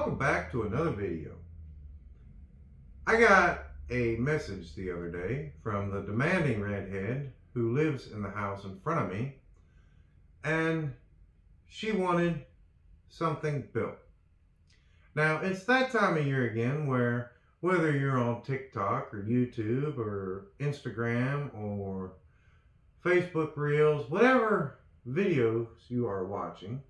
Welcome back to another video. I got a message the other day from the demanding redhead who lives in the house in front of me, and she wanted something built. Now it's that time of year again where whether you're on TikTok or YouTube or Instagram or Facebook Reels, whatever videos you are watching,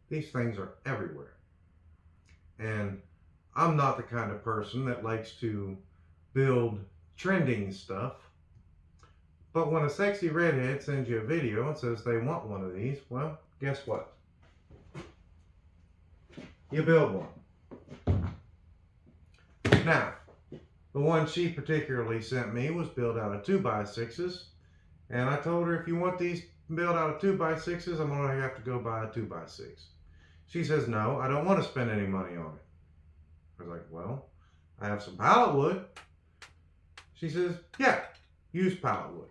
these things are everywhere. And I'm not the kind of person that likes to build trending stuff. But when a sexy redhead sends you a video and says they want one of these, well, guess what? You build one. Now, the one she particularly sent me was built out of 2x6s. And I told her, if you want these built out of 2x6s, I'm going to have to go buy a 2x6. She says, no, I don't want to spend any money on it. I was like, well, I have some pallet wood. She says, yeah, use pallet wood.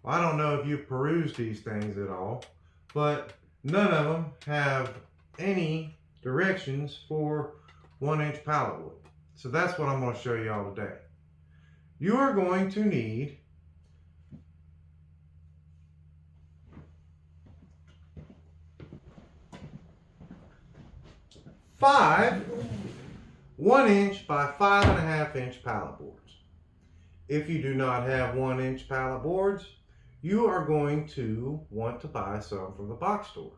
Well, I don't know if you've perused these things at all, but none of them have any directions for 1-inch pallet wood. So that's what I'm going to show you all today. You are going to need five 1-inch by 5.5-inch pallet boards. If you do not have 1-inch pallet boards, you are going to want to buy some from the box store.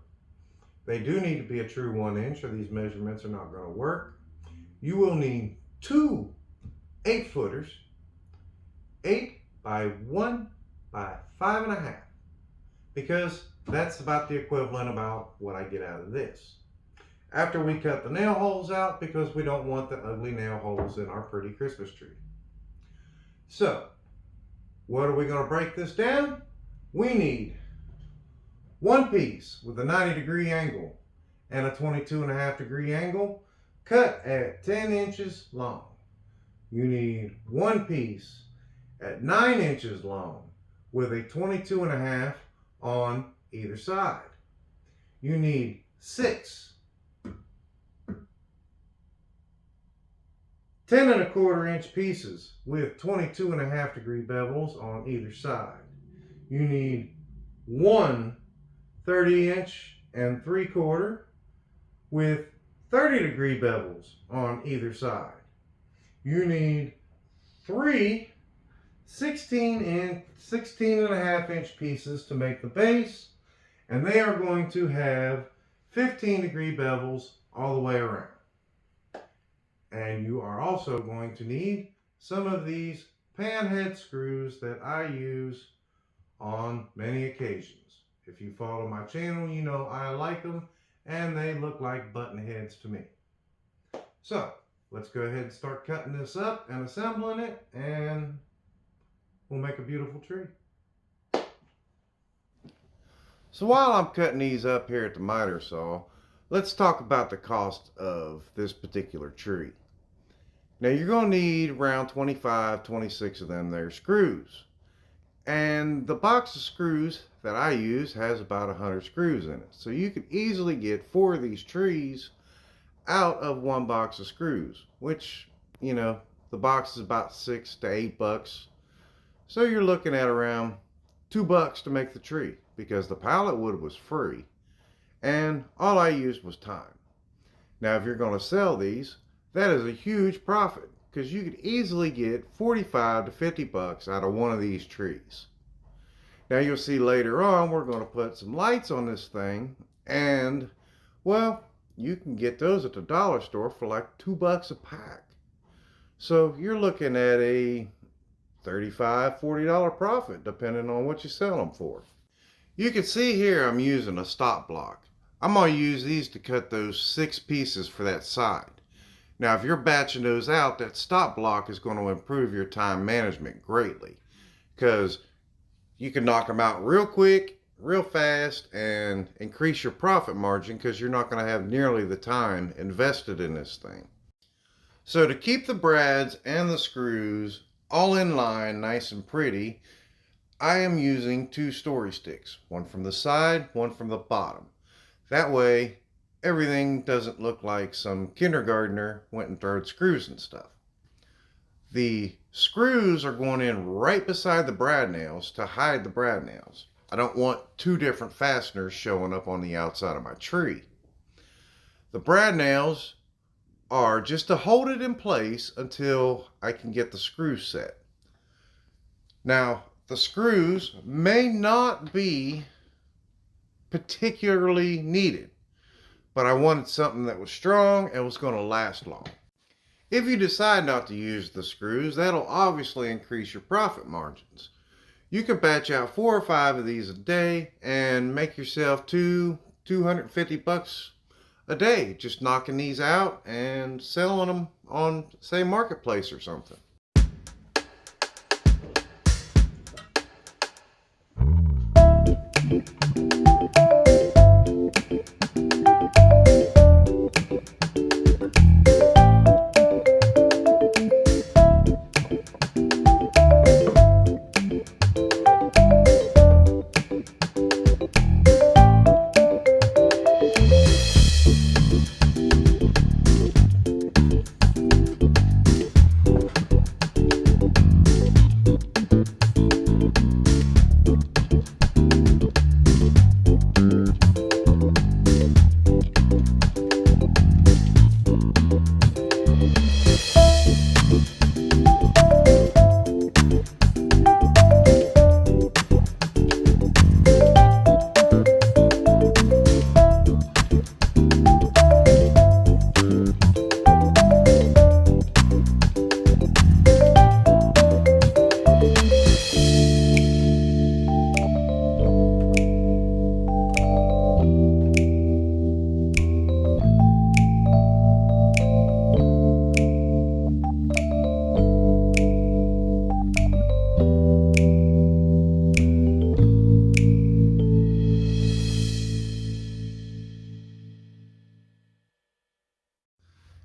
They do need to be a true 1-inch or these measurements are not going to work. You will need two 8-footers, 8 by 1 by 5.5, because that's about the equivalent about what I get out of this. After we cut the nail holes out, because we don't want the ugly nail holes in our pretty Christmas tree. So, what are we going to break this down? We need one piece with a 90-degree angle and a 22.5-degree angle, cut at 10 inches long. You need one piece at 9 inches long with a 22.5 on either side. You need 6 10.25-inch pieces with 22.5-degree bevels on either side. You need one 30-inch and 3/4 with 30-degree bevels on either side. You need 3 16.5-inch pieces to make the base, and they are going to have 15-degree bevels all the way around. And you are also going to need some of these pan head screws that I use on many occasions. If you follow my channel, you know I like them, and they look like button heads to me. So let's go ahead and start cutting this up and assembling it, and we'll make a beautiful tree. So while I'm cutting these up here at the miter saw, let's talk about the cost of this particular tree. Now you're going to need around 25, 26 of them there screws. And the box of screws that I use has about 100 screws in it. So you could easily get 4 of these trees out of one box of screws, which, you know, the box is about $6 to $8. So you're looking at around $2 to make the tree, because the pallet wood was free and all I used was time. Now if you're going to sell these, that is a huge profit, because you could easily get 45 to 50 bucks out of one of these trees. Now you'll see later on we're going to put some lights on this thing, and well, you can get those at the dollar store for like $2 a pack. So you're looking at a $35, $40 profit depending on what you sell them for. You can see here I'm using a stop block. I'm going to use these to cut those 6 pieces for that side. Now if you're batching those out, that stop block is going to improve your time management greatly, because you can knock them out real quick, real fast, and increase your profit margin, because you're not going to have nearly the time invested in this thing. So to keep the brads and the screws all in line nice and pretty, I am using 2 story sticks, one from the side, one from the bottom. That way everything doesn't look like some kindergartner went and throwed screws and stuff. The screws are going in right beside the brad nails to hide the brad nails. I don't want two different fasteners showing up on the outside of my tree. The brad nails are just to hold it in place until I can get the screws set. Now, the screws may not be particularly needed, but I wanted something that was strong and was going to last long. If you decide not to use the screws, that'll obviously increase your profit margins. You can batch out 4 or 5 of these a day and make yourself $250 a day just knocking these out and selling them on, say, Marketplace or something.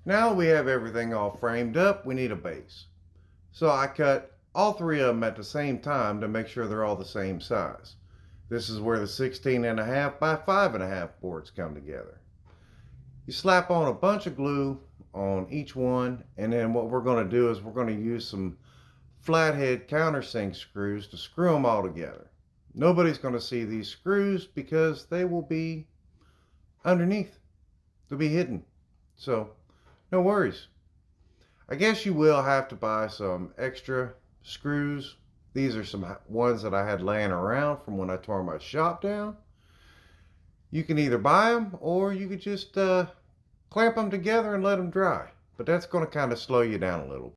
Now we have everything all framed up, we need a base. So I cut all 3 of them at the same time to make sure they're all the same size. This is where the 16.5 by 5.5 boards come together. You slap on a bunch of glue on each one, and then what we're going to do is we're going to use some flathead countersink screws to screw them all together. Nobody's going to see these screws because they will be underneath. They'll be hidden. So no worries. I guess you will have to buy some extra screws. These are some ones that I had laying around from when I tore my shop down. You can either buy them or you could just clamp them together and let them dry. But that's going to kind of slow you down a little.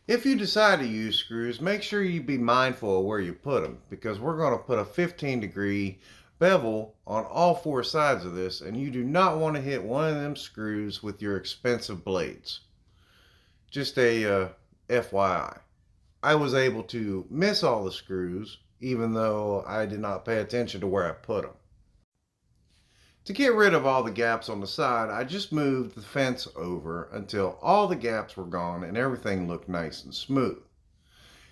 If you decide to use screws, make sure you be mindful of where you put them, because we're going to put a 15-degree bevel on all 4 sides of this, and you do not want to hit one of them screws with your expensive blades. Just a FYI. I was able to miss all the screws even though I did not pay attention to where I put them. To get rid of all the gaps on the side, I just moved the fence over until all the gaps were gone and everything looked nice and smooth.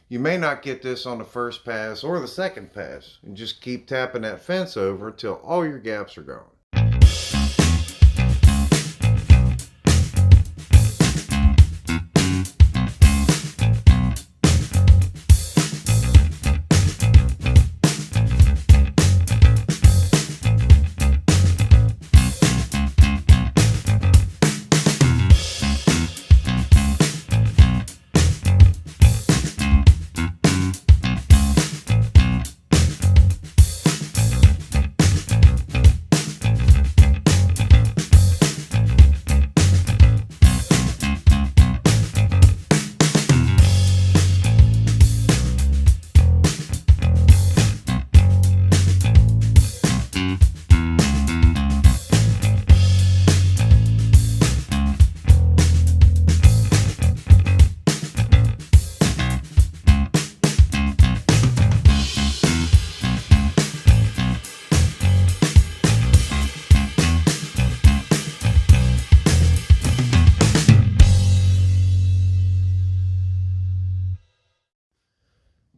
You may not get this on the first pass or the second pass, and just keep tapping that fence over until all your gaps are gone.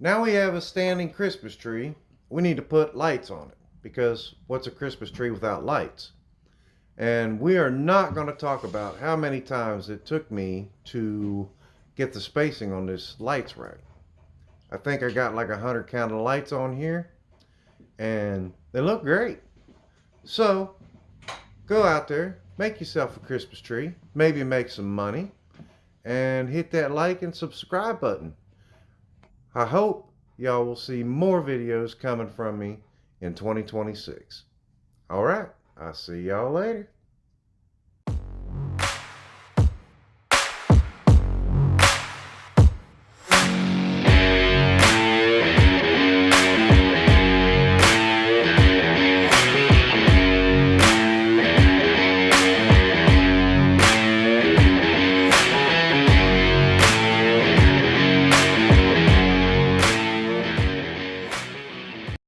Now we have a standing Christmas tree. We need to put lights on it, because what's a Christmas tree without lights? And we are not going to talk about how many times it took me to get the spacing on this lights right. I think I got like 100 count of lights on here, and they look great. So go out there, make yourself a Christmas tree, maybe make some money, and hit that like and subscribe button. I hope y'all will see more videos coming from me in 2026. All right, I'll see y'all later.